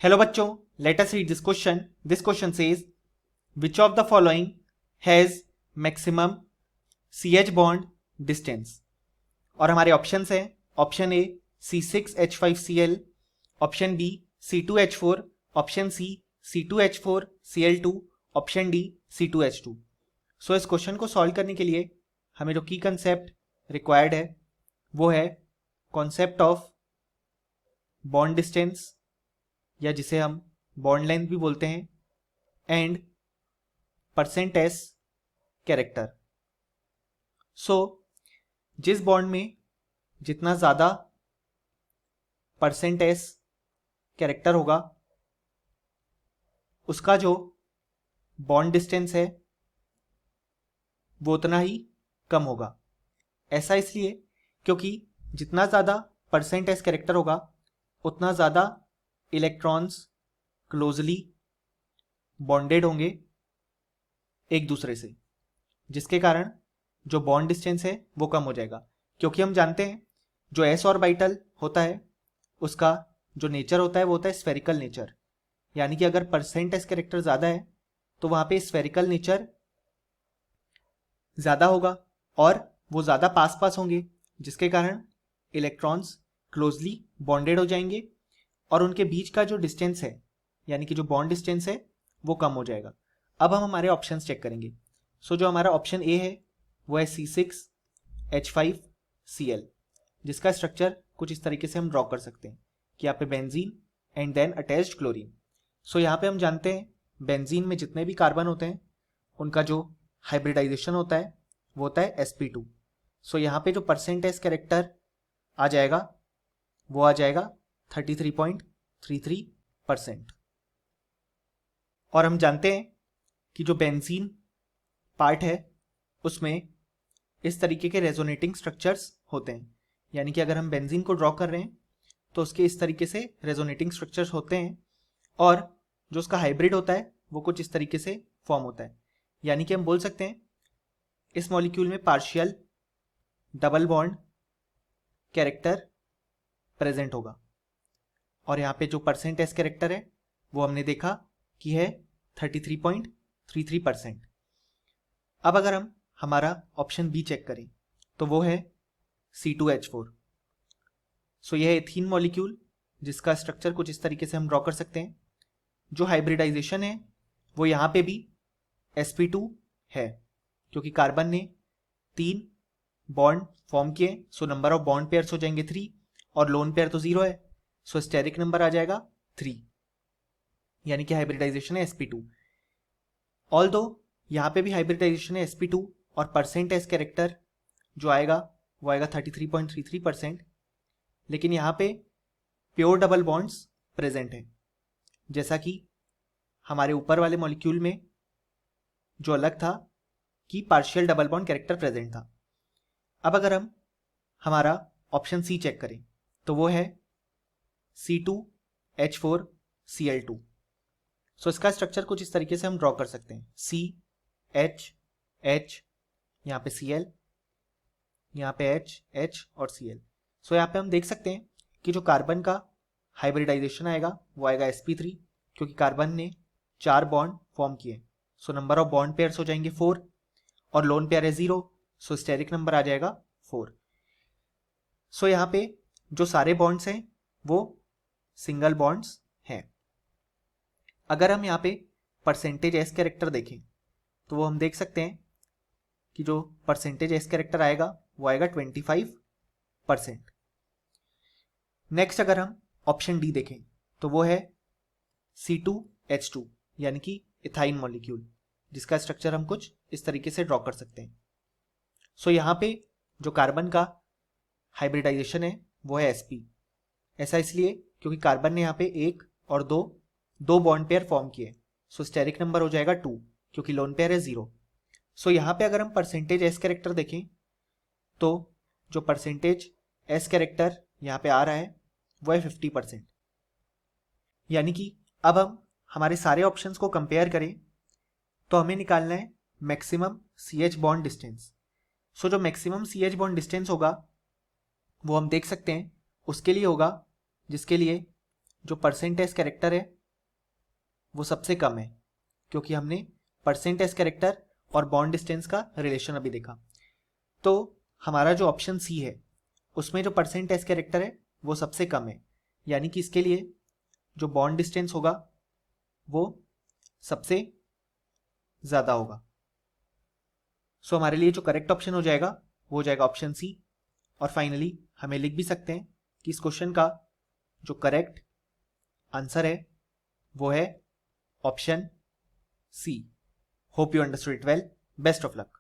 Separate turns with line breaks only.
Hello बच्चों, let us read this question. This question says, which of the following has maximum CH bond distance? और हमारे options हैं, option A C6H5Cl, option B C2H4, option C C2H4Cl2, option D C2H2. सो इस question को solve करने के लिए हमें जो की कंसेप्ट रिक्वायर्ड है वो है कॉन्सेप्ट ऑफ बॉन्ड डिस्टेंस, या जिसे हम बॉन्ड लेंथ भी बोलते हैं, एंड परसेंट एस कैरेक्टर. सो जिस बॉन्ड में जितना ज़्यादा परसेंट एस कैरेक्टर होगा उसका जो बॉन्ड डिस्टेंस है वो उतना ही कम होगा. ऐसा इसलिए क्योंकि जितना ज़्यादा परसेंट एस कैरेक्टर होगा उतना ज़्यादा इलेक्ट्रॉन्स क्लोजली बॉन्डेड होंगे एक दूसरे से, जिसके कारण जो बॉन्ड डिस्टेंस है वो कम हो जाएगा. क्योंकि हम जानते हैं जो एस ऑर्बिटल होता है उसका जो नेचर होता है वो होता है स्फेरिकल नेचर, यानी कि अगर परसेंट एस कैरेक्टर ज़्यादा है तो वहाँ पे स्फेरिकल नेचर ज़्यादा होगा और वो ज़्यादा पास पास होंगे, जिसके कारण इलेक्ट्रॉन्स क्लोजली बॉन्डेड हो जाएंगे और उनके बीच का जो डिस्टेंस है यानी कि जो बॉन्ड डिस्टेंस है वो कम हो जाएगा. अब हम हमारे ऑप्शंस चेक करेंगे. सो जो हमारा ऑप्शन ए है वो है C6H5Cl, जिसका स्ट्रक्चर कुछ इस तरीके से हम ड्रॉ कर सकते हैं कि यहाँ पे benzene and then attached chlorine. So यहाँ पे हम जानते हैं बेंजीन में जितने भी कार्बन होते हैं उनका जो हाइब्रिडाइजेशन होता है वो होता है sp2. सो यहाँ पे जो परसेंट एस कैरेक्टर आ जाएगा वो आ जाएगा 33.33%. और हम जानते हैं कि जो बेंजीन पार्ट है उसमें इस तरीके के रेजोनेटिंग स्ट्रक्चर्स होते हैं, यानी कि अगर हम बेंजीन को ड्रॉ कर रहे हैं तो उसके इस तरीके से रेजोनेटिंग स्ट्रक्चर्स होते हैं और जो उसका हाइब्रिड होता है वो कुछ इस तरीके से फॉर्म होता है. यानी कि हम बोल सकते हैं इस मॉलिक्यूल में partial double bond character present होगा. और यहाँ पे जो परसेंट एस कैरेक्टर है वो हमने देखा कि है 33.33%. अब अगर हम हमारा ऑप्शन बी चेक करें तो वो है C2H4. सो यह एथीन मॉलिक्यूल जिसका स्ट्रक्चर कुछ इस तरीके से हम ड्रॉ कर सकते हैं. जो हाइब्रिडाइजेशन है वो यहाँ पे भी sp2 है क्योंकि कार्बन ने 3 बॉन्ड फॉर्म किए. So number of bond pairs हो जाएंगे 3 और लोन पेयर तो 0 है, सो स्टेरिक नंबर आ जाएगा 3, यानी कि हाइब्रिडाइजेशन है sp2. ऑल्दो यहाँ पे भी हाइब्रिडाइजेशन है sp2 और परसेंट एस कैरेक्टर जो आएगा वो आएगा 33.33%, लेकिन यहाँ पे प्योर डबल बॉन्ड्स प्रेजेंट है, जैसा कि हमारे ऊपर वाले मॉलिक्यूल में जो अलग था कि partial double bond character present था. अब अगर हम हमारा ऑप्शन सी चेक करें तो वो है C2H4Cl2. सो इसका स्ट्रक्चर कुछ इस तरीके से हम ड्रॉ कर सकते हैं. CH, यहाँ पे Cl, यहाँ पे H और Cl. सो यहाँ पे हम देख सकते हैं कि जो कार्बन का हाइब्रिडाइजेशन आएगा वो आएगा sp3 क्योंकि कार्बन ने 4 बॉन्ड फॉर्म किए. So number of bond pairs हो जाएंगे 4 और लोन पेयर है 0, सो स्टेरिक नंबर आ जाएगा 4. सो यहाँ पे जो सारे बॉन्ड्स हैं वो सिंगल बॉन्ड्स हैं. अगर हम यहाँ पे परसेंटेज एस कैरेक्टर देखें तो वो हम देख सकते हैं कि जो परसेंटेज एस कैरेक्टर आएगा वो आएगा 25%. नेक्स्ट अगर हम ऑप्शन डी देखें तो वो है C2H2, यानी कि इथाइन मॉलिक्यूल जिसका स्ट्रक्चर हम कुछ इस तरीके से ड्रॉ कर सकते हैं. सो यहाँ पे जो कार्बन का हाइब्रिडाइजेशन है वो है sp. ऐसा इसलिए क्योंकि कार्बन ने यहाँ पे 1 और 2 बॉन्ड पेयर फॉर्म किए. सो स्टेरिक नंबर हो जाएगा 2 क्योंकि लोन पेयर है 0. सो यहाँ पे अगर हम परसेंटेज एस कैरेक्टर देखें तो जो परसेंटेज एस कैरेक्टर यहाँ पे आ रहा है वो है 50%. यानी कि अब हम हमारे सारे ऑप्शंस को कंपेयर करें तो हमें निकालना है मैक्सिमम CH बॉन्ड डिस्टेंस. सो जो मैक्सिमम CH बॉन्ड डिस्टेंस होगा वो हम देख सकते हैं उसके लिए होगा जिसके लिए जो परसेंटेज कैरेक्टर है वो सबसे कम है, क्योंकि हमने परसेंटेज कैरेक्टर और बॉन्ड डिस्टेंस का रिलेशन अभी देखा। तो हमारा जो ऑप्शन सी है उसमें जो परसेंटेज कैरेक्टर है वो सबसे कम है, यानी कि इसके लिए जो बॉन्ड डिस्टेंस होगा वो सबसे ज़्यादा होगा। सो हमारे लिए जो करेक्ट ऑप्शन हो जाएगा वो हो जाएगा ऑप्शन सी। और फाइनली हमें लिख भी सकते हैं कि इस क्वेश्चन का जो करेक्ट आंसर है वो है option C. Hope you understood it well. Best of luck.